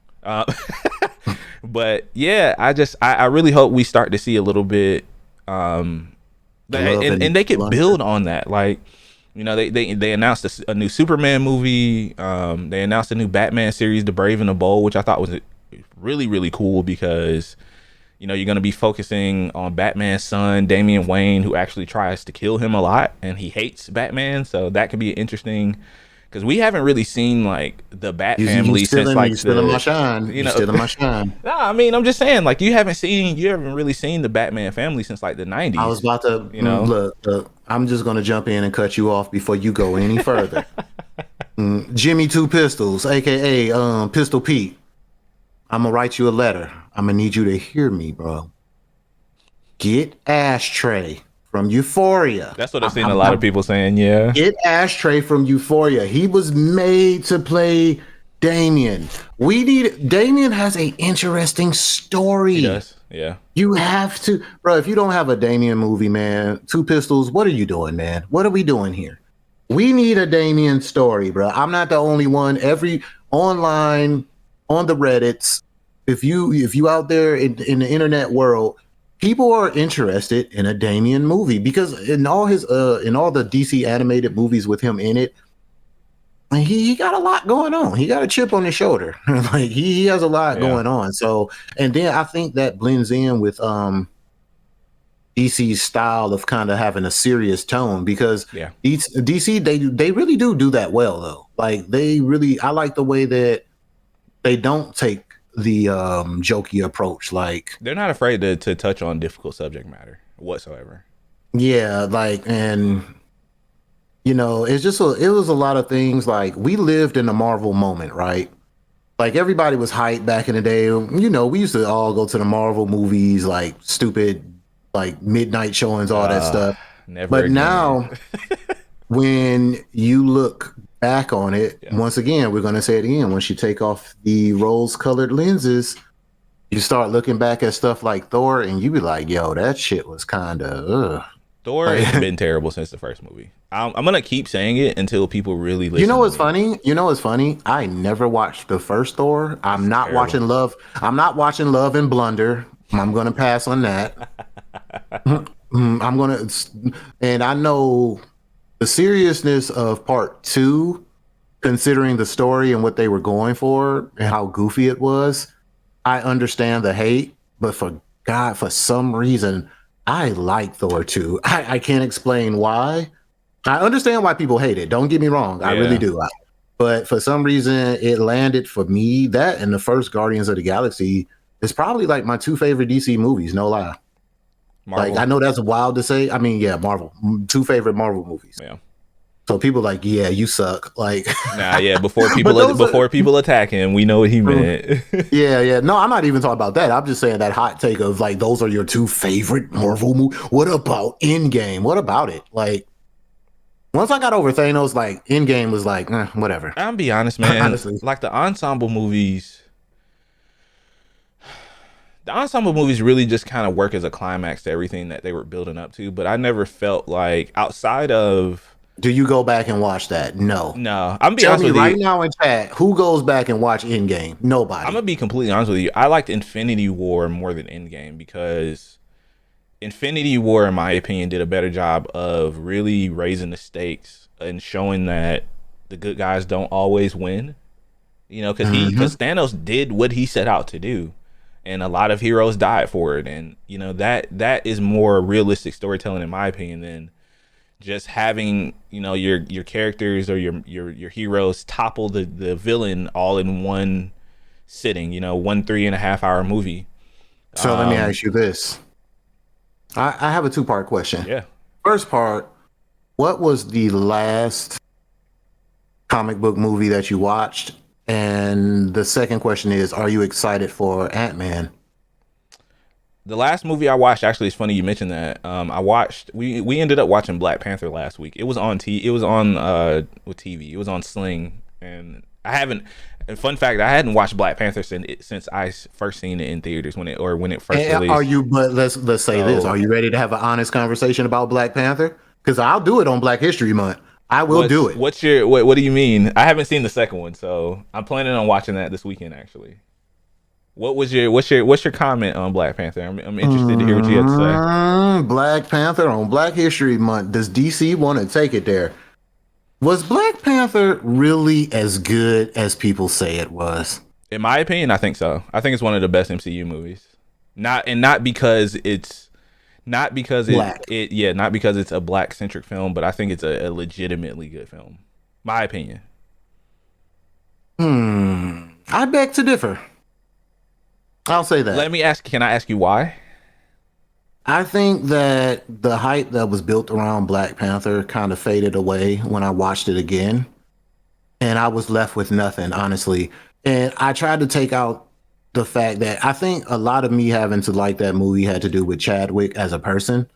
But yeah, I really hope we start to see a little bit, and they could build on that. Like, they announced a new Superman movie. They announced a new Batman series, The Brave and the Bold, which I thought was really, really cool because, you're going to be focusing on Batman's son, Damian Wayne, who actually tries to kill him a lot, and he hates Batman. So that could be interesting because we haven't really seen like the Bat family since like stealing my shine. Stealing my shine. Nah, I mean, I'm just saying, like, you haven't really seen the Batman family since like the 90s. I was about to look. I'm just gonna jump in and cut you off before you go any further. Jimmy Two Pistols, aka Pistol Pete. I'm gonna write you a letter. I'm gonna need you to hear me, bro. Get Ashtray from Euphoria. That's what I've seen a lot of people saying. Yeah. Get Ashtray from Euphoria. He was made to play Damien. Damien has an interesting story. He does. Yeah. You have to, bro. If you don't have a Damien movie, man, Two Pistols, what are you doing, man? What are we doing here? We need a Damien story, bro. I'm not the only one. Every online on the Reddits, if you out there in the internet world, people are interested in a Damien movie because in all the DC animated movies with him in it, he got a lot going on. He got a chip on his shoulder. Like he has a lot going on. So, and then I think that blends in with DC's style of kind of having a serious tone because DC they really do that well though. Like I like the way that they don't take the jokey approach. Like they're not afraid to touch on difficult subject matter whatsoever. Yeah, like, and it's just it was a lot of things. Like we lived in a Marvel moment, right? Like everybody was hyped back in the day. We used to all go to the Marvel movies, like stupid, like midnight showings, all that stuff. But again. Now, when you look back on it, once again, we're going to say it again. Once you take off the rose-colored lenses, you start looking back at stuff like Thor, and you be like, "Yo, that shit was kind of." Thor has been terrible since the first movie. I'm gonna keep saying it until people really listen. You know what's funny? I never watched the first Thor. I'm not watching Love and Blunder. I'm gonna pass on that. And I know the seriousness of part 2, considering the story and what they were going for and how goofy it was. I understand the hate, but for some reason, I like Thor 2. I can't explain why. I understand why people hate it. Don't get me wrong. I really do. But for some reason, it landed for me. That and the first Guardians of the Galaxy is probably like my 2 favorite DC movies. No lie. Marvel. Like I know that's wild to say. I mean, yeah, Marvel. 2 favorite Marvel movies. Yeah. So people like, yeah, you suck. Like, before people attack him, we know what he meant. yeah. No, I'm not even talking about that. I'm just saying that hot take of like those are your 2 favorite Marvel movies. What about Endgame? What about it? Like, once I got over Thanos, like Endgame was like, whatever. I'll be honest, man. Honestly, like the ensemble movies really just kind of work as a climax to everything that they were building up to. But I never felt like outside of. Do you go back and watch that? No. I'm be honest with you. Right now in chat, who goes back and watch Endgame? Nobody. I'm gonna be completely honest with you. I liked Infinity War more than Endgame because Infinity War, in my opinion, did a better job of really raising the stakes and showing that the good guys don't always win. Because Thanos did what he set out to do, and a lot of heroes died for it. And that is more realistic storytelling, in my opinion, than just having your characters or your heroes topple the villain all in one sitting. 1 3.5 hour movie. So let me ask you this. I have a 2-part question. Yeah. First part, what was the last comic book movie that you watched? And the second question is, are you excited for Ant-Man? The last movie I watched, actually, it's funny you mentioned that. We ended up watching Black Panther last week. It was on with TV. It was on Sling, and I haven't. And fun fact, I hadn't watched Black Panther since I first seen it in theaters when it first released. Are you? But let's say this. Are you ready to have an honest conversation about Black Panther? Because I'll do it on Black History Month. I will do it. What do you mean? I haven't seen the second one, so I'm planning on watching that this weekend. Actually, what's your comment on Black Panther? I'm interested to hear what you have to say. Black Panther on Black History Month. Does DC want to take it there? Was Black Panther really as good as people say it was? In my opinion, I think so. I think it's one of the best MCU movies. Not because it's not because not because it's a black centric film, but I think it's a legitimately good film. My opinion. I beg to differ. I'll say that. Can I ask you why? I think that the hype that was built around Black Panther kind of faded away when I watched it again. And I was left with nothing, honestly. And I tried to take out the fact that I think a lot of me having to like that movie had to do with Chadwick as a person.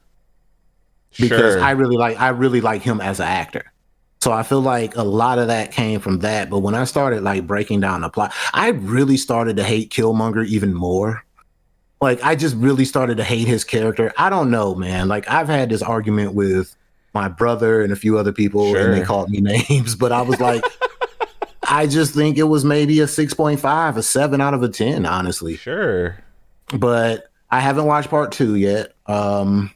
Because I really like him as an actor. So I feel like a lot of that came from that. But when I started like breaking down the plot, I really started to hate Killmonger even more. Like, I just really started to hate his character. I don't know, man. Like, I've had this argument with my brother and a few other people, and they called me names. But I was like, I just think it was maybe a 6.5, a 7 out of a 10, honestly. Sure. But I haven't watched part 2 yet. I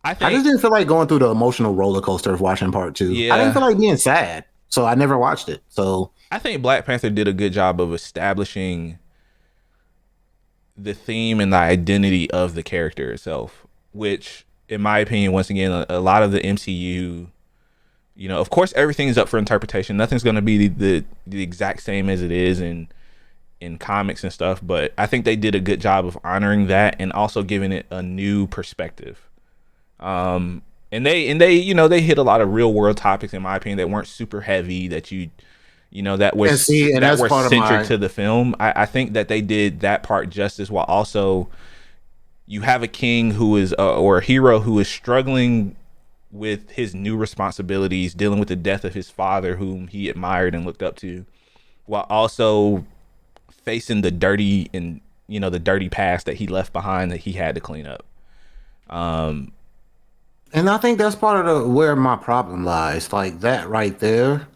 just didn't feel like going through the emotional roller coaster of watching part 2. Yeah. I didn't feel like being sad, so I never watched it. So I think Black Panther did a good job of establishing the theme and the identity of the character itself, which, in my opinion, once again, a lot of the MCU, of course, everything's up for interpretation. Nothing's going to be the exact same as it is in comics and stuff, but I think they did a good job of honoring that and also giving it a new perspective. And they hit a lot of real world topics, in my opinion, that weren't super heavy, that that were centric to the film. I think that they did that part justice, while also you have a king who is or a hero who is struggling with his new responsibilities, dealing with the death of his father, whom he admired and looked up to, while also facing the dirty past that he left behind that he had to clean up. And I think that's part of where my problem lies. Like, that right there.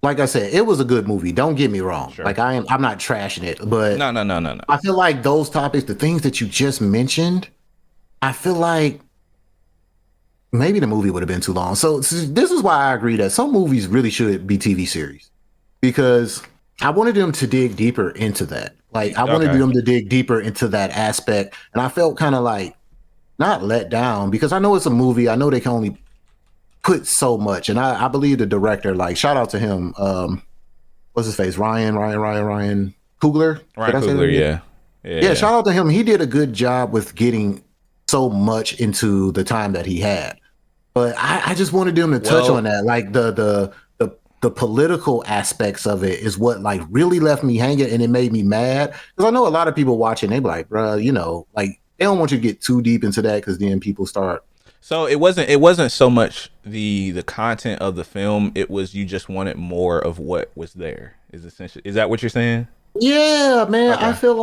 Like I said, it was a good movie. Don't get me wrong. Sure. Like, I'm not trashing it, but no. I feel like those topics, the things that you just mentioned, I feel like maybe the movie would have been too long. So this is why I agree that some movies really should be TV series, because I wanted them to dig deeper into that. Like, I wanted them to dig deeper into that aspect, and I felt kind of like not let down, because I know it's a movie. I know they can only put so much, and I believe the director, like, shout out to him, what's his face, Ryan Coogler. Ryan Coogler, yeah, shout out to him. He did a good job with getting so much into the time that he had, but I just wanted them to touch on that, like the political aspects of it is what like really left me hanging, and it made me mad, because I know a lot of people watching, they be like, bro, like, they don't want you to get too deep into that, because then people start. So it wasn't so much the content of the film. It was, you just wanted more of what was there. Is that what you're saying? Yeah, man. Okay. I feel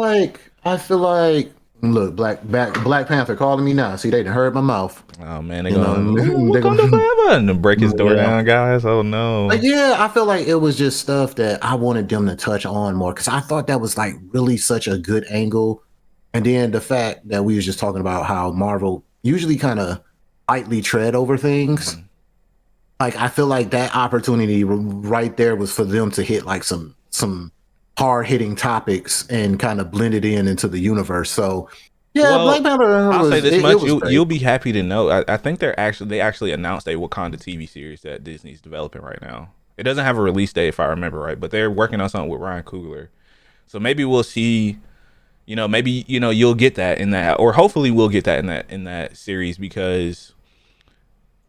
like look, Black Panther calling me now. See, they done heard my mouth. Oh man, they're gonna forever and break his door down, guys. Oh no. Like, yeah, I feel like it was just stuff that I wanted them to touch on more, because I thought that was like really such a good angle. And then the fact that we was just talking about how Marvel usually kind of lightly tread over things. Mm-hmm. Like, I feel like that opportunity right there was for them to hit like some hard hitting topics and kind of blend it into the universe. So yeah, Black Panther. I'll say this much: you'll be happy to know. I think they actually announced a Wakanda TV series that Disney's developing right now. It doesn't have a release date, if I remember right, but they're working on something with Ryan Coogler. So maybe we'll see. Maybe you'll get that in that, or hopefully we'll get that in that series, because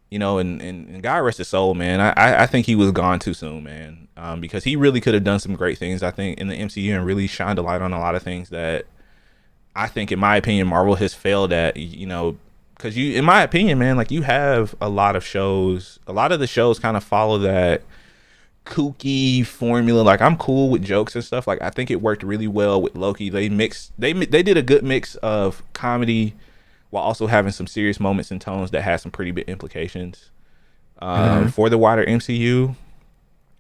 and God rest his soul, man. I think he was gone too soon, man. Because he really could have done some great things, I think, in the MCU, and really shined a light on a lot of things that I think, in my opinion, Marvel has failed at, because in my opinion, man, like, you have a lot of shows. A lot of the shows kind of follow that kooky formula. Like, I'm cool with jokes and stuff. Like, I think it worked really well with Loki. They did a good mix of comedy while also having some serious moments and tones that had some pretty big implications for the wider MCU.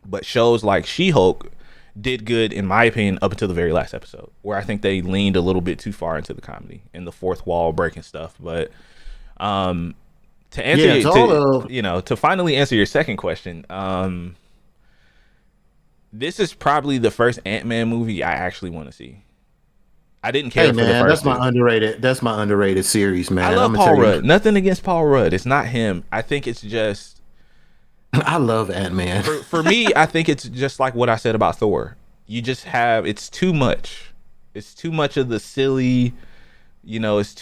But shows like She-Hulk did good, in my opinion, up until the very last episode, where I think they leaned a little bit too far into the comedy and the fourth wall breaking stuff. But to answer, to finally answer your second question, this is probably the first Ant-Man movie I actually want to see. I didn't care for the first. That's my underrated series, man. I love Paul Rudd. Nothing against Paul Rudd. It's not him. I think it's just. I love Ant-Man. For me, I think it's just like what I said about Thor. You just it's too much. It's too much of the silly. It's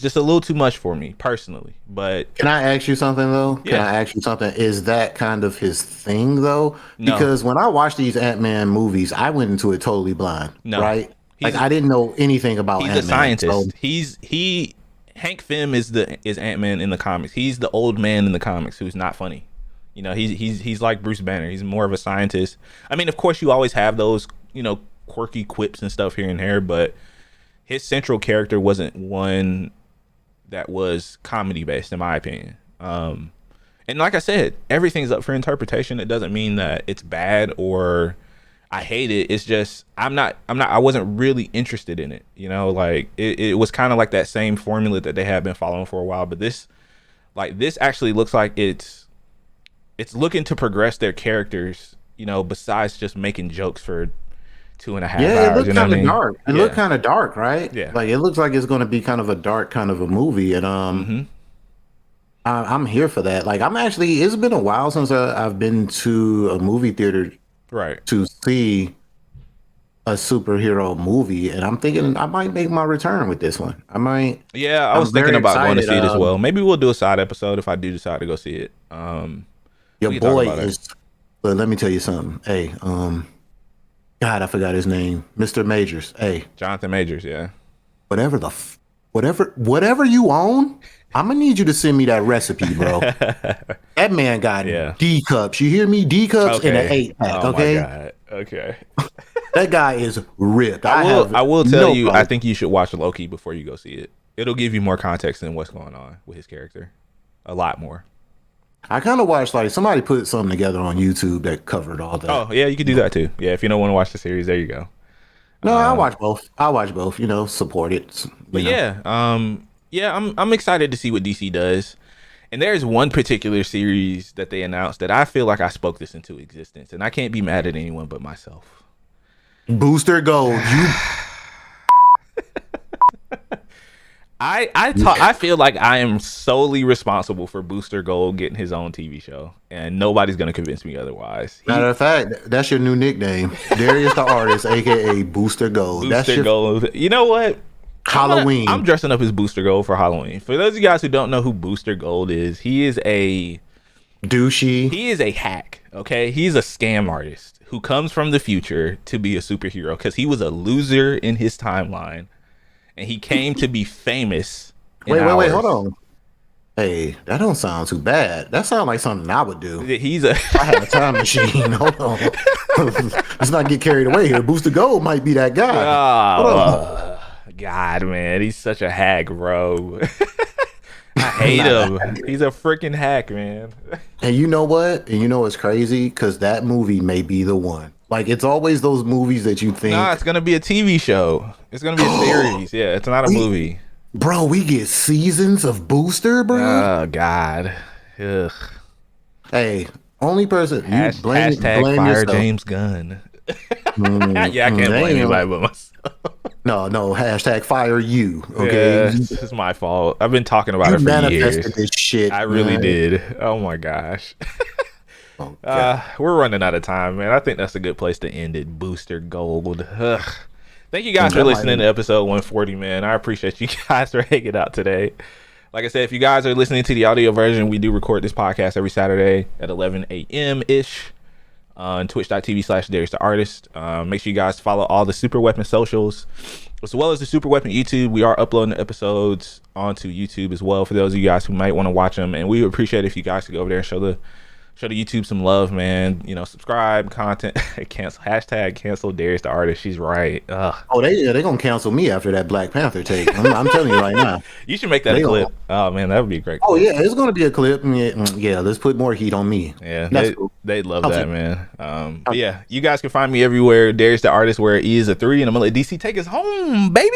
just a little too much for me personally. But can I ask you something though? Yeah. Can I ask you something? Is that kind of his thing though? No. Because when I watched these Ant-Man movies, I went into it totally blind. No. Right? I didn't know anything about Ant-Man. He's a scientist. So. Hank Pym is Ant-Man in the comics. He's the old man in the comics who's not funny. He's like Bruce Banner. He's more of a scientist. I mean, of course, you always have those, quirky quips and stuff here and there, but his central character wasn't one that was comedy based, in my opinion. And like I said, everything's up for interpretation. It doesn't mean that it's bad or I hate it. It's just I wasn't really interested in it. Like it was kind of like that same formula that they had been following for a while. But this actually looks like it's looking to progress their characters, besides just making jokes for 2.5 hours. Yeah, it looked kind of dark. It looked kind of dark, right? Yeah. Like it looks like it's going to be kind of a dark kind of a movie, and I'm here for that. Like it's been a while since I've been to a movie theater, right, to see a superhero movie, and I'm thinking I might make my return with this one. I might. Yeah, I was thinking about going to see it as well. Maybe we'll do a side episode if I do decide to go see it. Your boy is. But let me tell you something. Hey, God, I forgot his name. Mr. Majors. Hey, Jonathan Majors. Yeah. Whatever you own, I'm gonna need you to send me that recipe, bro. That man got D cups. You hear me? D cups in an 8-pack. Okay. My God. Okay. That guy is ripped. I will tell you. I think you should watch Loki before you go see it. It'll give you more context than what's going on with his character. A lot more. I kind of watched somebody put something together on YouTube that covered all that. Oh yeah, you can do that too. Yeah, if you don't want to watch the series, there you go. No, I watch both. Support it. But I'm excited to see what DC does. And there's one particular series that they announced that I feel like I spoke this into existence, and I can't be mad at anyone but myself. Booster Gold. I feel like I am solely responsible for Booster Gold getting his own TV show, and nobody's gonna convince me otherwise. Matter of fact, that's your new nickname, Darius the Artist, aka Booster Gold. Gold. You know what? Halloween. I'm dressing up as Booster Gold for Halloween. For those of you guys who don't know who Booster Gold is, he is a douchey. He is a hack. Okay, he's a scam artist who comes from the future to be a superhero because he was a loser in his timeline. And he came to be famous. Wait, hold on. Hey, that don't sound too bad. That sounds like something I would do. I had a time machine. Hold on. Let's not get carried away here. Booster Gold might be that guy. God, man. He's such a hack, bro. I hate him. He's a freaking hack, man. And you know what? And you know what's crazy? Because that movie may be the one. Like, it's always those movies that you think... Nah, it's going to be a TV show. It's going to be a series. Yeah, it's not a movie. Bro, we get seasons of Booster, bro? Oh, God. Ugh. Hey, only person... Hashtag fire yourself. James Gunn. Yeah, I can't blame anybody but myself. No, hashtag fire you. Okay, yeah, it's my fault. I've been talking about it for years. This shit. I really did. Oh my gosh. We're running out of time, man. I think that's a good place to end it. Booster Gold. Ugh. Thank you guys for listening to episode 140, man. I appreciate you guys for hanging out today. Like I said, if you guys are listening to the audio version, we do record this podcast every Saturday at 11 a.m. ish. on twitch.tv/Darius the Artist. Make sure you guys follow all the SuperWeapon socials, as well as the SuperWeapon YouTube. We are uploading the episodes onto YouTube as well for those of you guys who might want to watch them. And we would appreciate it if you guys could go over there and show the YouTube some love, man. You know, subscribe, content, cancel, #cancel Darius the Artist. She's right. Ugh. Oh, they gonna cancel me after that Black Panther take. I'm telling you right now. You should make that a clip. Oh man, that would be a great. Oh yeah, it's gonna be a clip. Yeah, let's put more heat on me. Yeah, they love that, man. But yeah, you guys can find me everywhere. Darius the Artist, where E is a 3, and I'm gonna let DC take us home, baby.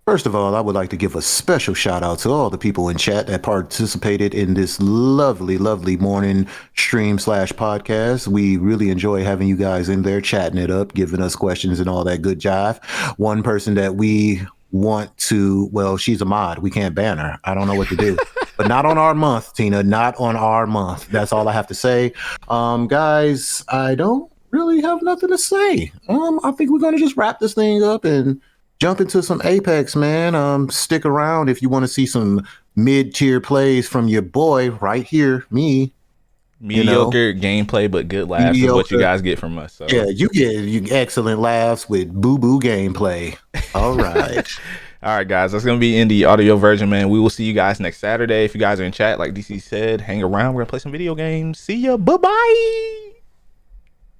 First of all, I would like to give a special shout out to all the people in chat that participated in this lovely, lovely morning stream / podcast. We really enjoy having you guys in there chatting it up, giving us questions and all that good jive. One person that we want to, well, she's a mod. We can't ban her. I don't know what to do. But not on our month, Tina. Not on our month. That's all I have to say. Guys, I don't really have nothing to say. I think we're going to just wrap this thing up and jump into some Apex, man. Stick around if you want to see some mid-tier plays from your boy right here, me. Mediocre gameplay, but good laughs is what you guys get from us. So. Yeah, you get excellent laughs with boo-boo gameplay. All right. All right, guys. That's going to be in the audio version, man. We will see you guys next Saturday. If you guys are in chat, like DC said, hang around. We're going to play some video games. See ya. Bye-bye.